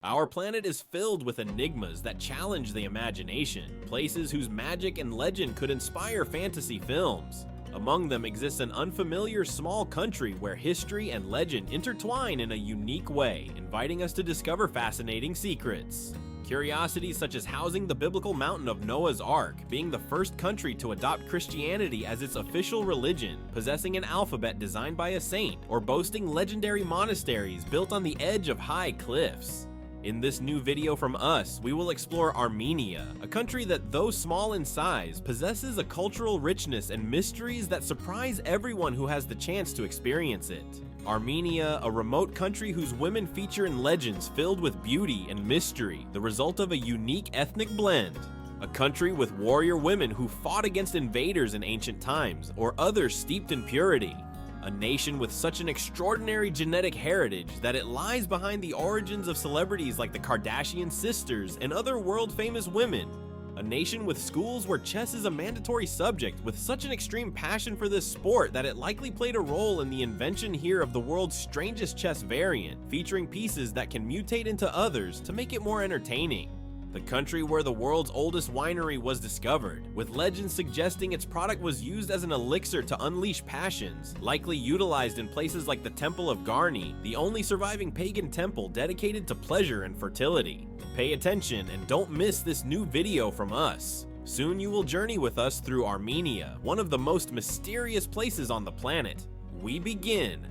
Our planet is filled with enigmas that challenge the imagination, places whose magic and legend could inspire fantasy films. Among them exists an unfamiliar small country where history and legend intertwine in a unique way, inviting us to discover fascinating secrets. Curiosities such as housing the biblical mountain of Noah's Ark, being the first country to adopt Christianity as its official religion, possessing an alphabet designed by a saint, or boasting legendary monasteries built on the edge of high cliffs. In this new video from us, we will explore Armenia, a country that, though small in size, possesses a cultural richness and mysteries that surprise everyone who has the chance to experience it. Armenia, a remote country whose women feature in legends filled with beauty and mystery, the result of a unique ethnic blend. A country with warrior women who fought against invaders in ancient times, or others steeped in purity. A nation with such an extraordinary genetic heritage that it lies behind the origins of celebrities like the Kardashian sisters and other world-famous women. A nation with schools where chess is a mandatory subject with such an extreme passion for this sport that it likely played a role in the invention here of the world's strangest chess variant, featuring pieces that can mutate into others to make it more entertaining. The country where the world's oldest winery was discovered, with legends suggesting its product was used as an elixir to unleash passions, likely utilized in places like the Temple of Garni, the only surviving pagan temple dedicated to pleasure and fertility. Pay attention and don't miss this new video from us. Soon you will journey with us through Armenia, one of the most mysterious places on the planet. We begin.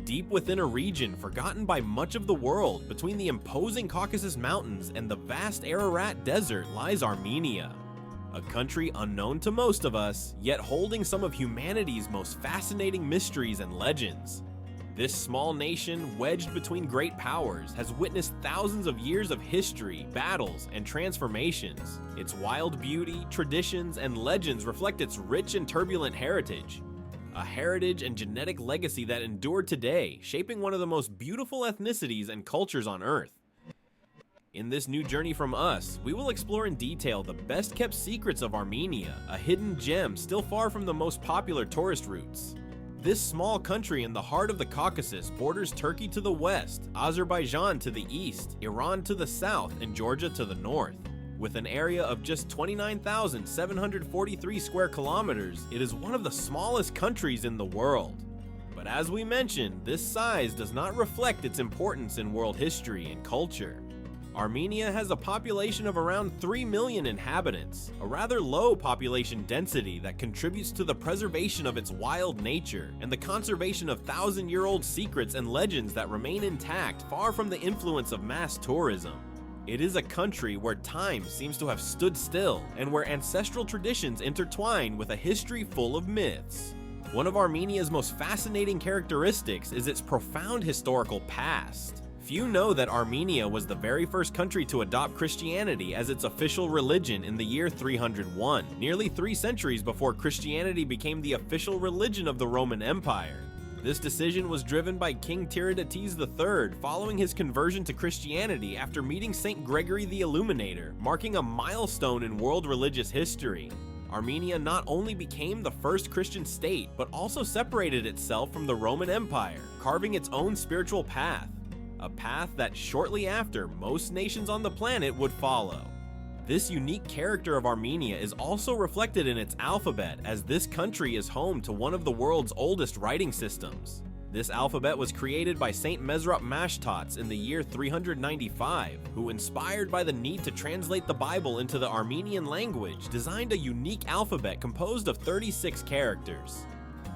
Deep within a region forgotten by much of the world, between the imposing Caucasus Mountains and the vast Ararat Desert lies Armenia. A country unknown to most of us, yet holding some of humanity's most fascinating mysteries and legends. This small nation, wedged between great powers, has witnessed thousands of years of history, battles, and transformations. Its wild beauty, traditions, and legends reflect its rich and turbulent heritage. A heritage and genetic legacy that endure today, shaping one of the most beautiful ethnicities and cultures on Earth. In this new journey from us, we will explore in detail the best kept secrets of Armenia, a hidden gem still far from the most popular tourist routes. This small country in the heart of the Caucasus borders Turkey to the west, Azerbaijan to the east, Iran to the south, and Georgia to the north. With an area of just 29,743 square kilometers, it is one of the smallest countries in the world. But as we mentioned, this size does not reflect its importance in world history and culture. Armenia has a population of around 3 million inhabitants, a rather low population density that contributes to the preservation of its wild nature and the conservation of thousand-year-old secrets and legends that remain intact far from the influence of mass tourism. It is a country where time seems to have stood still and where ancestral traditions intertwine with a history full of myths. One of Armenia's most fascinating characteristics is its profound historical past. Few know that Armenia was the very first country to adopt Christianity as its official religion in the year 301, nearly 3 centuries before Christianity became the official religion of the Roman Empire. This decision was driven by King Tiridates III following his conversion to Christianity after meeting Saint Gregory the Illuminator, marking a milestone in world religious history. Armenia not only became the first Christian state, but also separated itself from the Roman Empire, carving its own spiritual path, a path that shortly after most nations on the planet would follow. This unique character of Armenia is also reflected in its alphabet, as this country is home to one of the world's oldest writing systems. This alphabet was created by Saint Mesrop Mashtots in the year 395, who, inspired by the need to translate the Bible into the Armenian language, designed a unique alphabet composed of 36 characters.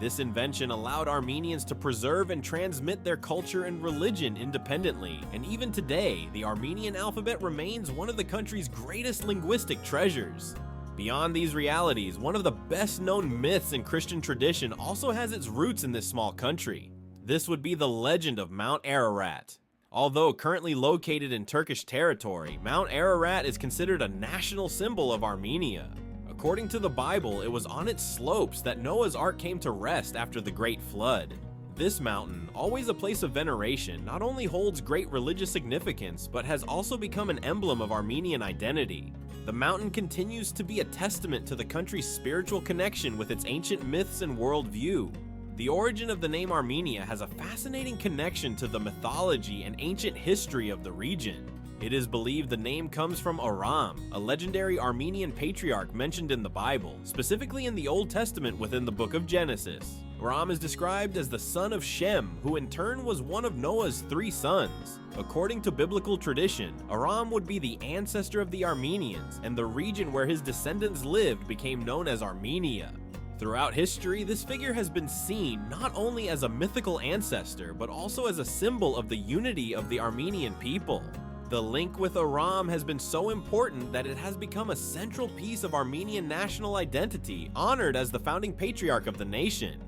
This invention allowed Armenians to preserve and transmit their culture and religion independently, and even today, the Armenian alphabet remains one of the country's greatest linguistic treasures. Beyond these realities, one of the best-known myths in Christian tradition also has its roots in this small country. This would be the legend of Mount Ararat. Although currently located in Turkish territory, Mount Ararat is considered a national symbol of Armenia. According to the Bible, it was on its slopes that Noah's Ark came to rest after the Great Flood. This mountain, always a place of veneration, not only holds great religious significance, but has also become an emblem of Armenian identity. The mountain continues to be a testament to the country's spiritual connection with its ancient myths and worldview. The origin of the name Armenia has a fascinating connection to the mythology and ancient history of the region. It is believed the name comes from Aram, a legendary Armenian patriarch mentioned in the Bible, specifically in the Old Testament within the book of Genesis. Aram is described as the son of Shem, who in turn was one of Noah's 3 sons. According to biblical tradition, Aram would be the ancestor of the Armenians, and the region where his descendants lived became known as Armenia. Throughout history, this figure has been seen not only as a mythical ancestor, but also as a symbol of the unity of the Armenian people. The link with Aram has been so important that it has become a central piece of Armenian national identity, honored as the founding patriarch of the nation.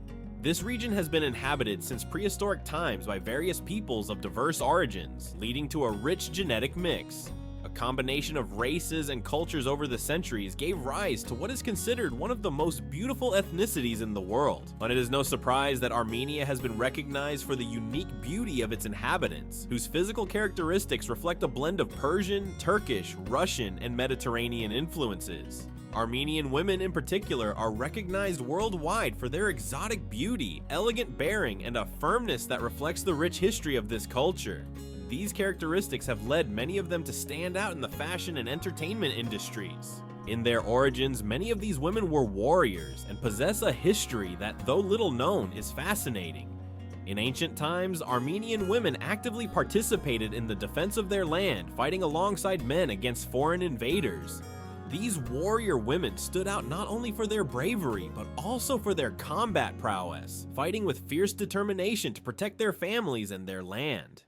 This region has been inhabited since prehistoric times by various peoples of diverse origins, leading to a rich genetic mix. A combination of races and cultures over the centuries gave rise to what is considered one of the most beautiful ethnicities in the world. But it is no surprise that Armenia has been recognized for the unique beauty of its inhabitants, whose physical characteristics reflect a blend of Persian, Turkish, Russian, and Mediterranean influences. Armenian women in particular are recognized worldwide for their exotic beauty, elegant bearing, and a firmness that reflects the rich history of this culture. These characteristics have led many of them to stand out in the fashion and entertainment industries. In their origins, many of these women were warriors and possess a history that, though little known, is fascinating. In ancient times, Armenian women actively participated in the defense of their land, fighting alongside men against foreign invaders. These warrior women stood out not only for their bravery, but also for their combat prowess, fighting with fierce determination to protect their families and their land.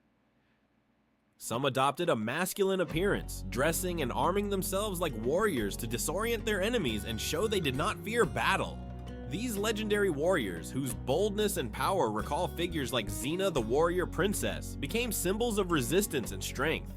Some adopted a masculine appearance, dressing and arming themselves like warriors to disorient their enemies and show they did not fear battle. These legendary warriors, whose boldness and power recall figures like Xena the warrior princess, became symbols of resistance and strength.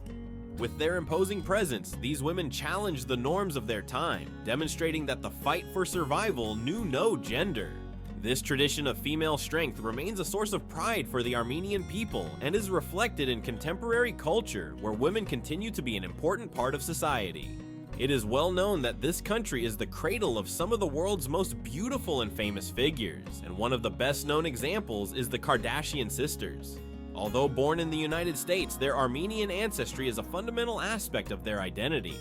With their imposing presence, these women challenged the norms of their time, demonstrating that the fight for survival knew no gender. This tradition of female strength remains a source of pride for the Armenian people and is reflected in contemporary culture, where women continue to be an important part of society. It is well known that this country is the cradle of some of the world's most beautiful and famous figures, and one of the best known examples is the Kardashian sisters. Although born in the United States, their Armenian ancestry is a fundamental aspect of their identity.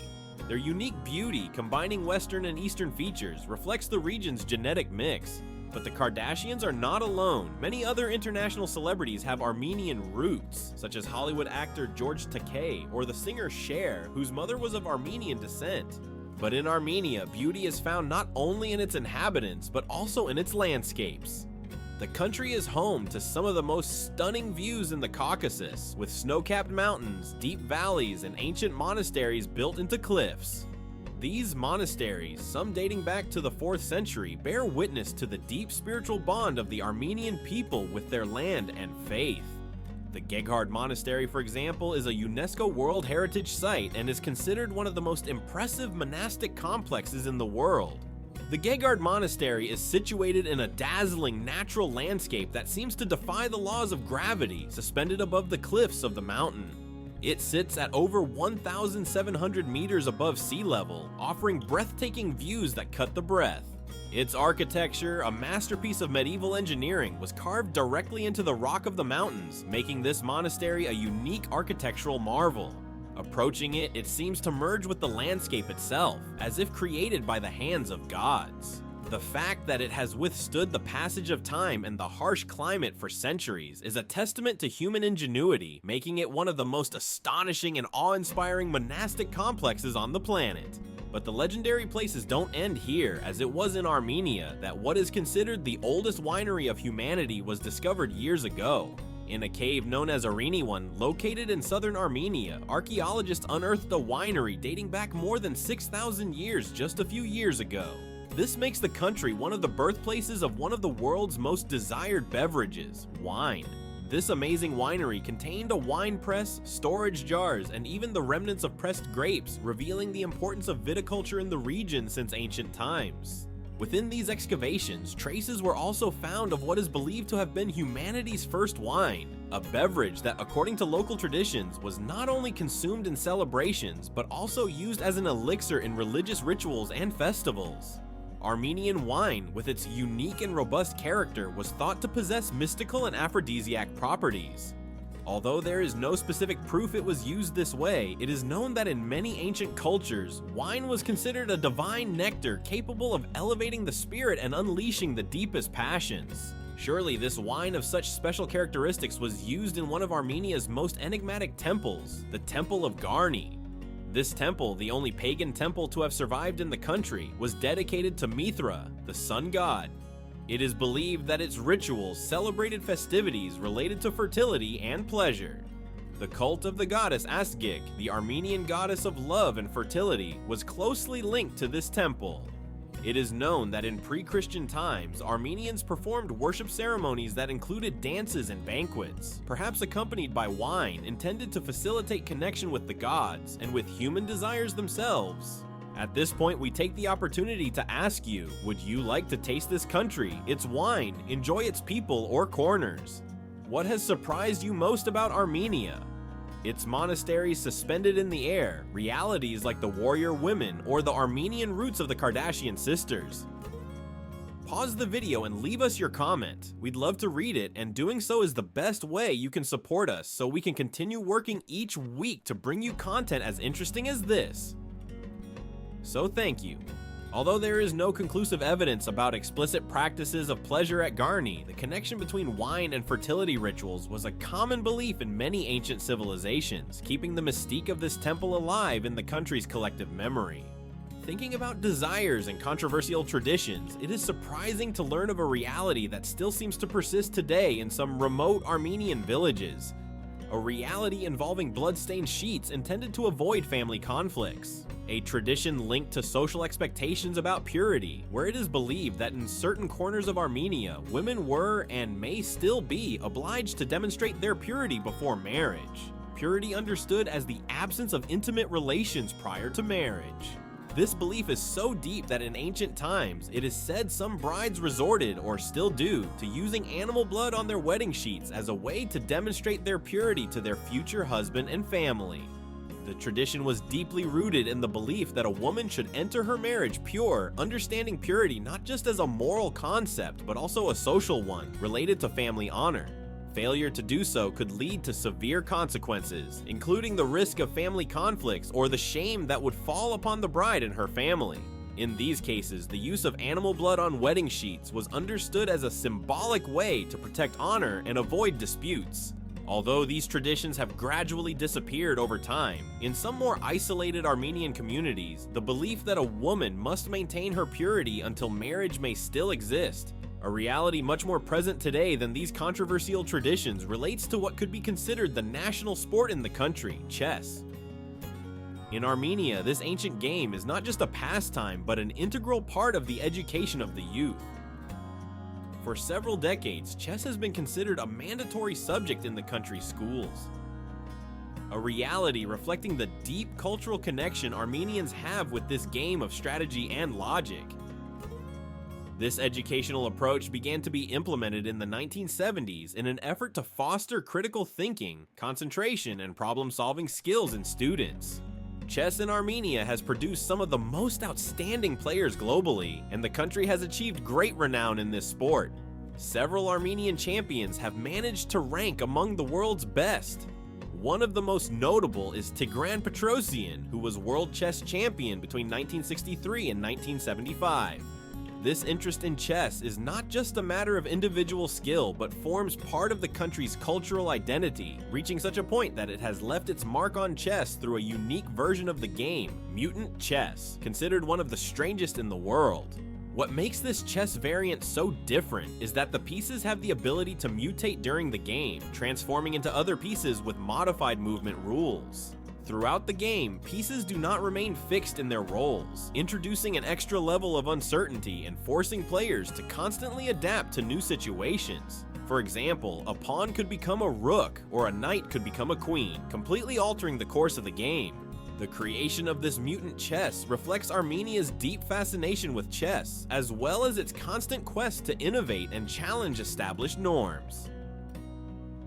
Their unique beauty, combining Western and Eastern features, reflects the region's genetic mix. But the Kardashians are not alone. Many other international celebrities have Armenian roots, such as Hollywood actor George Takei or the singer Cher, whose mother was of Armenian descent. But in Armenia, beauty is found not only in its inhabitants, but also in its landscapes. The country is home to some of the most stunning views in the Caucasus, with snow-capped mountains, deep valleys, and ancient monasteries built into cliffs. These monasteries, some dating back to the 4th century, bear witness to the deep spiritual bond of the Armenian people with their land and faith. The Geghard Monastery, for example, is a UNESCO World Heritage Site and is considered one of the most impressive monastic complexes in the world. The Geghard Monastery is situated in a dazzling natural landscape that seems to defy the laws of gravity, suspended above the cliffs of the mountain. It sits at over 1,700 meters above sea level, offering breathtaking views that cut the breath. Its architecture, a masterpiece of medieval engineering, was carved directly into the rock of the mountains, making this monastery a unique architectural marvel. Approaching it, it seems to merge with the landscape itself, as if created by the hands of gods. The fact that it has withstood the passage of time and the harsh climate for centuries is a testament to human ingenuity, making it one of the most astonishing and awe-inspiring monastic complexes on the planet. But the legendary places don't end here, as it was in Armenia that what is considered the oldest winery of humanity was discovered years ago. In a cave known as Armenian, located in southern Armenia, archaeologists unearthed a winery dating back more than 6,000 years just a few years ago. This makes the country one of the birthplaces of one of the world's most desired beverages, wine. This amazing winery contained a wine press, storage jars, and even the remnants of pressed grapes, revealing the importance of viticulture in the region since ancient times. Within these excavations, traces were also found of what is believed to have been humanity's first wine, a beverage that, according to local traditions, was not only consumed in celebrations, but also used as an elixir in religious rituals and festivals. Armenian wine, with its unique and robust character, was thought to possess mystical and aphrodisiac properties. Although there is no specific proof it was used this way, it is known that in many ancient cultures, wine was considered a divine nectar capable of elevating the spirit and unleashing the deepest passions. Surely this wine of such special characteristics was used in one of Armenia's most enigmatic temples, the Temple of Garni. This temple, the only pagan temple to have survived in the country, was dedicated to Mithra, the sun god. It is believed that its rituals celebrated festivities related to fertility and pleasure. The cult of the goddess Asgik, the Armenian goddess of love and fertility, was closely linked to this temple. It is known that in pre-Christian times, Armenians performed worship ceremonies that included dances and banquets, perhaps accompanied by wine intended to facilitate connection with the gods and with human desires themselves. At this point, we take the opportunity to ask you, would you like to taste this country, its wine, enjoy its people or corners? What has surprised you most about Armenia? Its monasteries suspended in the air, realities like the warrior women, or the Armenian roots of the Kardashian sisters? Pause the video and leave us your comment. We'd love to read it, and doing so is the best way you can support us so we can continue working each week to bring you content as interesting as this. So thank you. Although there is no conclusive evidence about explicit practices of pleasure at Garni, the connection between wine and fertility rituals was a common belief in many ancient civilizations, keeping the mystique of this temple alive in the country's collective memory. Thinking about desires and controversial traditions, it is surprising to learn of a reality that still seems to persist today in some remote Armenian villages. A reality involving blood-stained sheets intended to avoid family conflicts. A tradition linked to social expectations about purity, where it is believed that in certain corners of Armenia, women were, and may still be, obliged to demonstrate their purity before marriage. Purity understood as the absence of intimate relations prior to marriage. This belief is so deep that in ancient times, it is said some brides resorted, or still do, to using animal blood on their wedding sheets as a way to demonstrate their purity to their future husband and family. The tradition was deeply rooted in the belief that a woman should enter her marriage pure, understanding purity not just as a moral concept, but also a social one, related to family honor. Failure to do so could lead to severe consequences, including the risk of family conflicts or the shame that would fall upon the bride and her family. In these cases, the use of animal blood on wedding sheets was understood as a symbolic way to protect honor and avoid disputes. Although these traditions have gradually disappeared over time, in some more isolated Armenian communities, the belief that a woman must maintain her purity until marriage may still exist. A reality much more present today than these controversial traditions relates to what could be considered the national sport in the country, chess. In Armenia, this ancient game is not just a pastime, but an integral part of the education of the youth. For several decades, chess has been considered a mandatory subject in the country's schools. A reality reflecting the deep cultural connection Armenians have with this game of strategy and logic. This educational approach began to be implemented in the 1970s in an effort to foster critical thinking, concentration, and problem-solving skills in students. Chess in Armenia has produced some of the most outstanding players globally, and the country has achieved great renown in this sport. Several Armenian champions have managed to rank among the world's best. One of the most notable is Tigran Petrosian, who was world chess champion between 1963 and 1975. This interest in chess is not just a matter of individual skill, but forms part of the country's cultural identity, reaching such a point that it has left its mark on chess through a unique version of the game, mutant chess, considered one of the strangest in the world. What makes this chess variant so different is that the pieces have the ability to mutate during the game, transforming into other pieces with modified movement rules. Throughout the game, pieces do not remain fixed in their roles, introducing an extra level of uncertainty and forcing players to constantly adapt to new situations. For example, a pawn could become a rook, or a knight could become a queen, completely altering the course of the game. The creation of this mutant chess reflects Armenia's deep fascination with chess, as well as its constant quest to innovate and challenge established norms.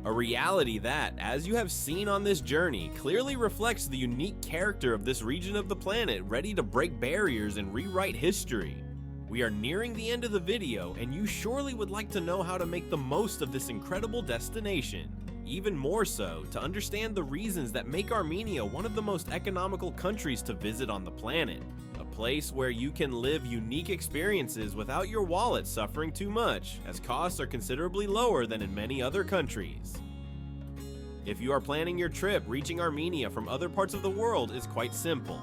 A reality that, as you have seen on this journey, clearly reflects the unique character of this region of the planet ready to break barriers and rewrite history. We are nearing the end of the video, and you surely would like to know how to make the most of this incredible destination. Even more so, to understand the reasons that make Armenia one of the most economical countries to visit on the planet. A place where you can live unique experiences without your wallet suffering too much, as costs are considerably lower than in many other countries. If you are planning your trip, reaching Armenia from other parts of the world is quite simple.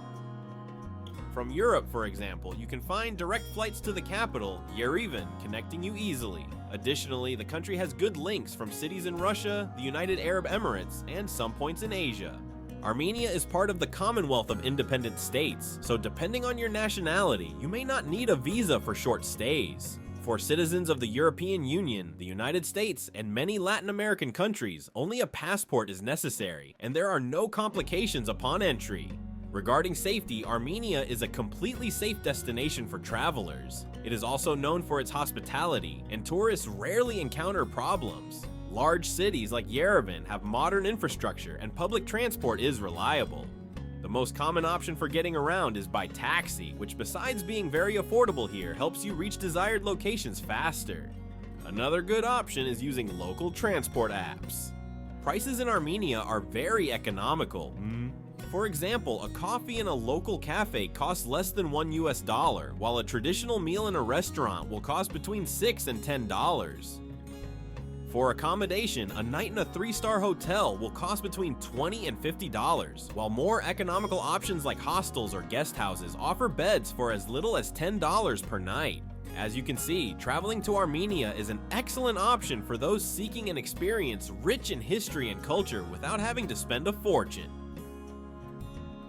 From Europe, for example, you can find direct flights to the capital, Yerevan, connecting you easily. Additionally, the country has good links from cities in Russia, the United Arab Emirates, and some points in Asia. Armenia is part of the Commonwealth of Independent States, so depending on your nationality, you may not need a visa for short stays. For citizens of the European Union, the United States, and many Latin American countries, only a passport is necessary, and there are no complications upon entry. Regarding safety, Armenia is a completely safe destination for travelers. It is also known for its hospitality, and tourists rarely encounter problems. Large cities like Yerevan have modern infrastructure, and public transport is reliable. The most common option for getting around is by taxi, which besides being very affordable here, helps you reach desired locations faster. Another good option is using local transport apps. Prices in Armenia are very economical. For example, a coffee in a local cafe costs less than $1, while a traditional meal in a restaurant will cost between $6 and $10. For accommodation, a night in a 3-star hotel will cost between $20 and $50, while more economical options like hostels or guest houses offer beds for as little as $10 per night. As you can see, traveling to Armenia is an excellent option for those seeking an experience rich in history and culture without having to spend a fortune.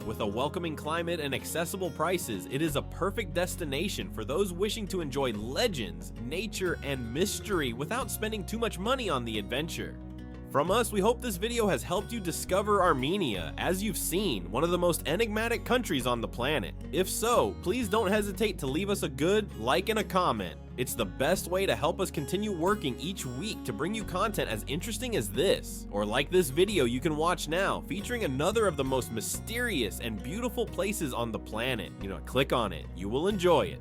With a welcoming climate and accessible prices, it is a perfect destination for those wishing to enjoy legends, nature, and mystery without spending too much money on the adventure. From us, we hope this video has helped you discover Armenia, as you've seen, one of the most enigmatic countries on the planet. If so, please don't hesitate to leave us a good like and a comment. It's the best way to help us continue working each week to bring you content as interesting as this, or like this video you can watch now, featuring another of the most mysterious and beautiful places on the planet. Click on it, you will enjoy it.